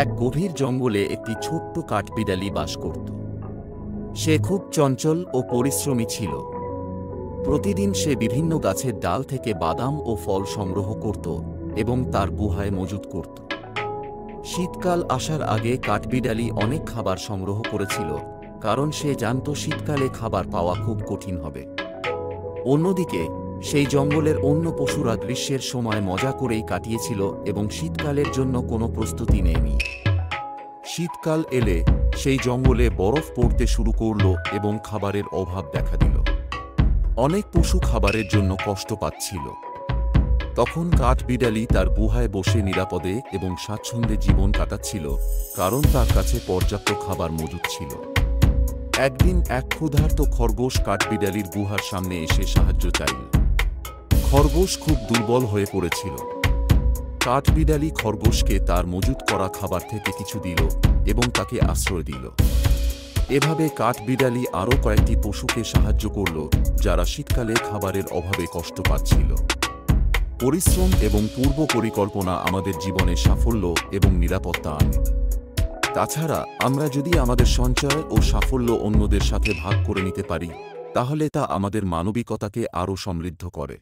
এক গভীর জঙ্গলে একটি ছোট্ট কাঠবিড়ালি বাস করত। সে খুব চঞ্চল ও পরিশ্রমী ছিল। প্রতিদিন সে বিভিন্ন গাছের ডাল থেকে বাদাম ও ফল সংগ্রহ করত এবং তার গুহায় মজুত করত। শীতকাল আসার আগে কাঠবিড়ালি অনেক খাবার সংগ্রহ করেছিল, কারণ সে জানত শীতকালে খাবার পাওয়া খুব কঠিন হবে। অন্যদিকে সেই জঙ্গলের অন্য পশুরা গ্রীষ্মের সময় মজা করেই কাটিয়েছিল এবং শীতকালের জন্য কোনো প্রস্তুতি নেয়নি। শীতকাল এলে সেই জঙ্গলে বরফ পড়তে শুরু করল এবং খাবারের অভাব দেখা দিল। অনেক পশু খাবারের জন্য কষ্ট পাচ্ছিল। তখন কাঠবিড়ালি তার গুহায় বসে নিরাপদে এবং স্বাচ্ছন্দ্যে জীবন কাটাচ্ছিল, কারণ তার কাছে পর্যাপ্ত খাবার মজুদ ছিল। একদিন এক ক্ষুধার্ত খরগোশ কাঠবিড়ালির গুহার সামনে এসে সাহায্য চাইল। খরগোশ খুব দুর্বল হয়ে পড়েছিল। কাঠবিড়ালি খরগোশকে তার মজুত করা খাবার থেকে কিছু দিল এবং তাকে আশ্রয় দিল। এভাবে কাঠবিড়ালি আরও কয়েকটি পশুকে সাহায্য করল, যারা শীতকালে খাবারের অভাবে কষ্ট পাচ্ছিল। পরিশ্রম এবং পূর্ব পরিকল্পনা আমাদের জীবনে সাফল্য এবং নিরাপত্তা আনে। তাছাড়া আমরা যদি আমাদের সঞ্চয় ও সাফল্য অন্যদের সাথে ভাগ করে নিতে পারি, তাহলে তা আমাদের মানবিকতাকে আরও সমৃদ্ধ করে।